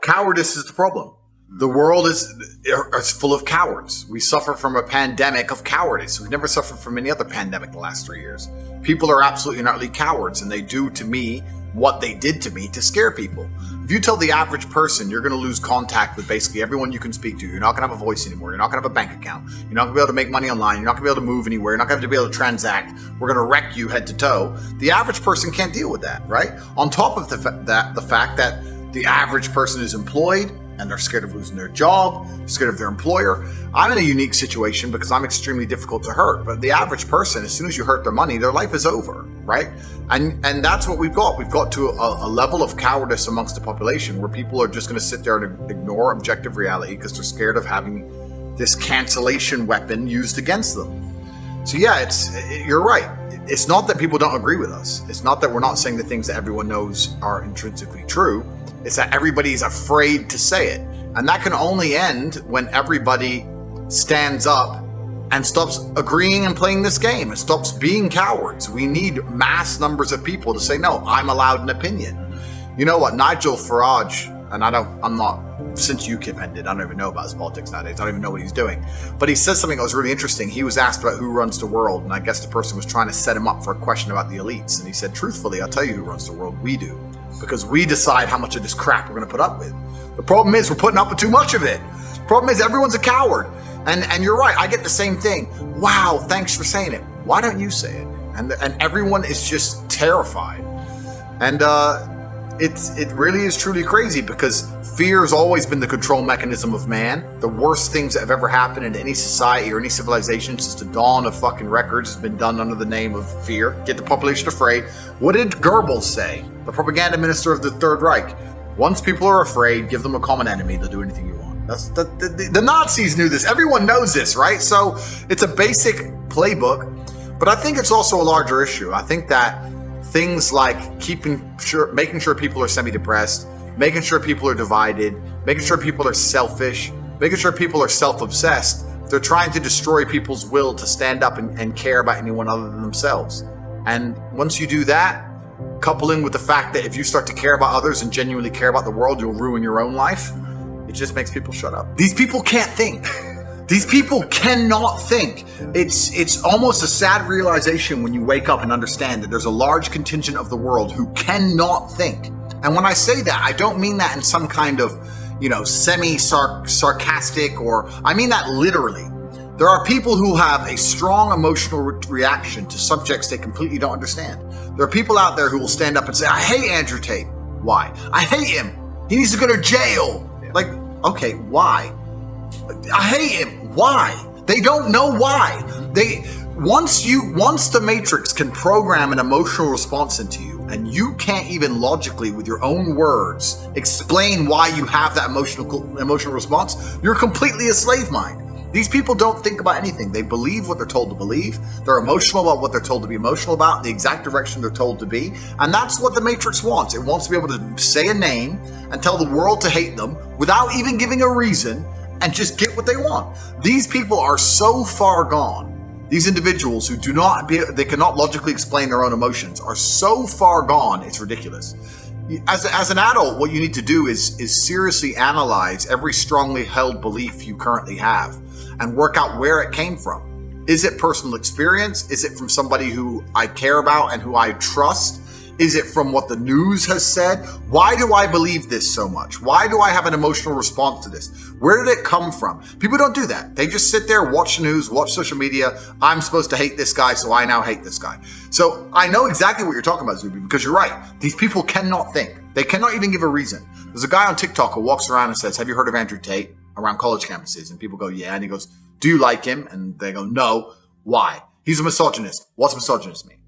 Cowardice is the problem. The world is full of cowards. We suffer from a pandemic of cowardice. We've never suffered from any other pandemic the last 3 years. People are absolutely and utterly cowards, and they do to me what they did to me to scare people. If you tell the average person you're going to lose contact with basically everyone you can speak to, you're not going to have a voice anymore, you're not going to have a bank account, you're not going to be able to make money online, you're not going to be able to move anywhere, you're not going to be able to transact, we're going to wreck you head to toe, the average person can't deal with that, right? On top of the fact that the average person is employed, and they're scared of losing their job, scared of their employer. I'm in a unique situation because I'm extremely difficult to hurt. But the average person, as soon as you hurt their money, their life is over, right? And that's what we've got. We've got to a level of cowardice amongst the population where people are just going to sit there and ignore objective reality because they're scared of having this cancellation weapon used against them. So yeah, you're right. It's not that people don't agree with us. It's not that we're not saying the things that everyone knows are intrinsically true. It's that everybody's afraid to say it. And that can only end when everybody stands up and stops agreeing and playing this game. It stops being cowards. We need mass numbers of people to say, no, I'm allowed an opinion. You know what? Nigel Farage, and I'm not, since UKIP ended, I don't even know about his politics nowadays. I don't even know what he's doing. But he said something that was really interesting. He was asked about who runs the world. And I guess the person was trying to set him up for a question about the elites. And he said, truthfully, I'll tell you who runs the world. We do. Because we decide how much of this crap we're going to put up with. The problem is we're putting up with too much of it. The problem is everyone's a coward. And you're right. I get the same thing. Wow, thanks for saying it. Why don't you say it? And everyone is just terrified. And it really is truly crazy because fear has always been the control mechanism of man. The worst things that have ever happened in any society or any civilization since the dawn of fucking records has been done under the name of fear. Get the population afraid. What did Goebbels say? The propaganda minister of the Third Reich. Once people are afraid, give them a common enemy. They'll do anything you want. The Nazis knew this. Everyone knows this, right? So it's a basic playbook, but I think it's also a larger issue. I think that things like making sure people are semi-depressed, making sure people are divided, making sure people are selfish, making sure people are self-obsessed, they're trying to destroy people's will to stand up and care about anyone other than themselves. And once you do that, coupling with the fact that if you start to care about others and genuinely care about the world, you'll ruin your own life, it just makes people shut up. These people can't think. These people cannot think. It's almost a sad realization when you wake up and understand that there's a large contingent of the world who cannot think. And when I say that, I don't mean that in some kind of, semi-sarcastic, or I mean that literally. There are people who have a strong emotional reaction to subjects they completely don't understand. There are people out there who will stand up and say, I hate Andrew Tate. Why? I hate him. He needs to go to jail. Like, okay, why? I hate him. Why? They don't know why. Once the Matrix can program an emotional response into you, and you can't even logically, with your own words, explain why you have that emotional response, you're completely a slave mind. These people don't think about anything. They believe what they're told to believe. They're emotional about what they're told to be emotional about, the exact direction they're told to be. And that's what the Matrix wants. It wants to be able to say a name and tell the world to hate them without even giving a reason and just get what they want. These people are so far gone. These individuals who they cannot logically explain their own emotions are so far gone, it's ridiculous. As an adult, what you need to do is seriously analyze every strongly held belief you currently have and work out where it came from. Is it personal experience? Is it from somebody who I care about and who I trust? Is it from what the news has said? Why do I believe this so much? Why do I have an emotional response to this? Where did it come from? People don't do that. They just sit there, watch the news, watch social media. I'm supposed to hate this guy, so I now hate this guy. So I know exactly what you're talking about, Zuby, because you're right. These people cannot think. They cannot even give a reason. There's a guy on TikTok who walks around and says, have you heard of Andrew Tate? Around college campuses. And people go, yeah. And he goes, do you like him? And they go, no. Why? He's a misogynist. What's misogynist mean?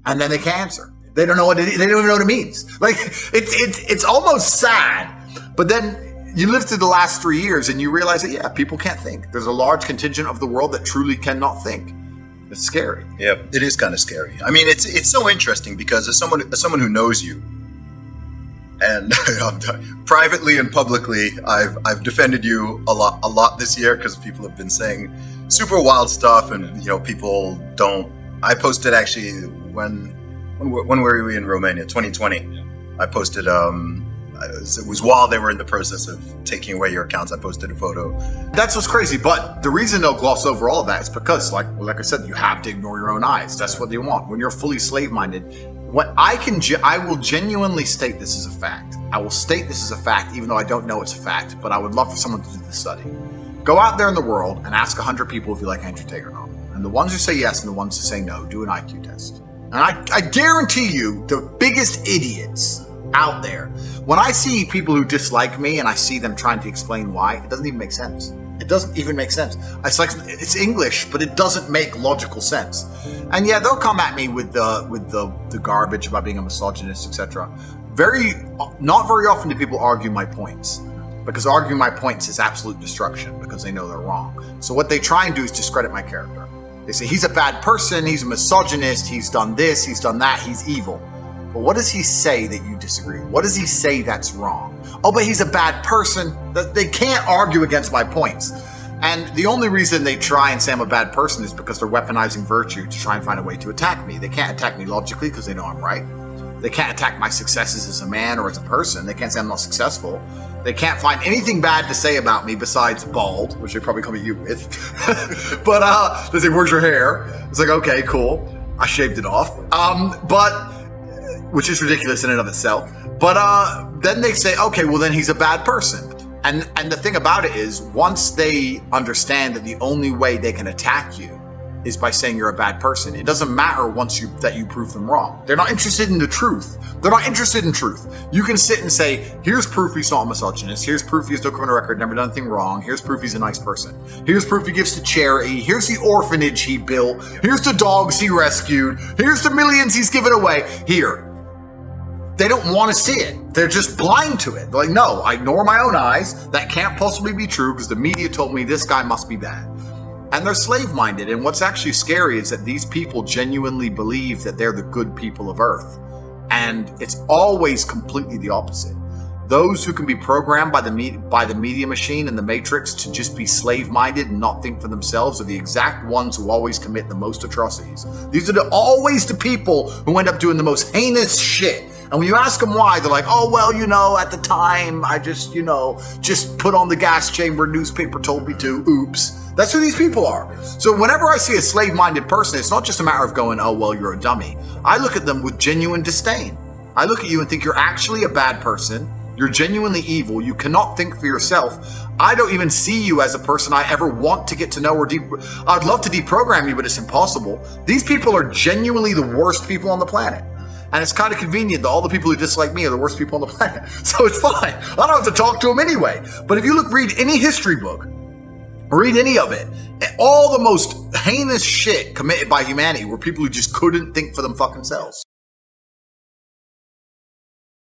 And then they can't answer. They don't know what they don't even know what it means. Like it's almost sad. But then you live through the last 3 years and you realize that, yeah, people can't think. There's a large contingent of the world that truly cannot think. It's scary. Yeah, it is kind of scary. I mean, it's so interesting because as someone who knows you, and privately and publicly, I've defended you a lot this year because people have been saying super wild stuff, and people don't. I posted actually when were we in Romania? 2020. I posted It was while they were in the process of taking away your accounts. I posted a photo. That's what's crazy. But the reason they'll gloss over all of that is because, like I said, you have to ignore your own eyes. That's what they want. When you're fully slave-minded, what I will genuinely state this as a fact. I will state this as a fact, even though I don't know it's a fact. But I would love for someone to do the study. Go out there in the world and ask 100 people if you like Andrew Tate or not. And the ones who say yes and the ones who say no, do an IQ test. And I guarantee you, the biggest idiots out there, when I see people who dislike me and I see them trying to explain why, it doesn't even make sense. It doesn't even make sense. It's like, it's English, but it doesn't make logical sense. And yeah, they'll come at me with the garbage about being a misogynist, etc. Not very often do people argue my points, because arguing my points is absolute destruction because they know they're wrong. So what they try and do is discredit my character. They say he's a bad person, he's a misogynist, he's done this, he's done that, he's evil. But what does he say that you disagree? What does he say that's wrong? Oh, but he's a bad person. They can't argue against my points. And the only reason they try and say I'm a bad person is because they're weaponizing virtue to try and find a way to attack me. They can't attack me logically because they know I'm right. They can't attack my successes as a man or as a person. They can't say I'm not successful. They can't find anything bad to say about me besides bald, which they probably come at you with. But they say, where's your hair? It's like, okay, cool. I shaved it off. Which is ridiculous in and of itself. But then they say, okay, well then he's a bad person. And the thing about it is, once they understand that the only way they can attack you is by saying you're a bad person, it doesn't matter that you prove them wrong. They're not interested in the truth. They're not interested in truth. You can sit and say, here's proof he's not a misogynist. Here's proof he has no criminal record, never done anything wrong. Here's proof he's a nice person. Here's proof he gives to charity. Here's the orphanage he built. Here's the dogs he rescued. Here's the millions he's given away. Here. They don't want to see it. They're just blind to it. They're like, no, I ignore my own eyes. That can't possibly be true because the media told me this guy must be bad. And they're slave-minded. And what's actually scary is that these people genuinely believe that they're the good people of Earth. And it's always completely the opposite. Those who can be programmed by the media machine and the matrix to just be slave-minded and not think for themselves are the exact ones who always commit the most atrocities. These are always the people who end up doing the most heinous shit. And when you ask them why, they're like, oh, well, at the time, I just put on the gas chamber, newspaper told me to, oops. That's who these people are. So whenever I see a slave-minded person, it's not just a matter of going, oh, well, you're a dummy. I look at them with genuine disdain. I look at you and think you're actually a bad person. You're genuinely evil. You cannot think for yourself. I don't even see you as a person I ever want to get to know I'd love to deprogram you, but it's impossible. These people are genuinely the worst people on the planet. And it's kind of convenient that all the people who dislike me are the worst people on the planet. So it's fine. I don't have to talk to them anyway. But if you read any history book, read any of it, all the most heinous shit committed by humanity were people who just couldn't think for them fucking selves.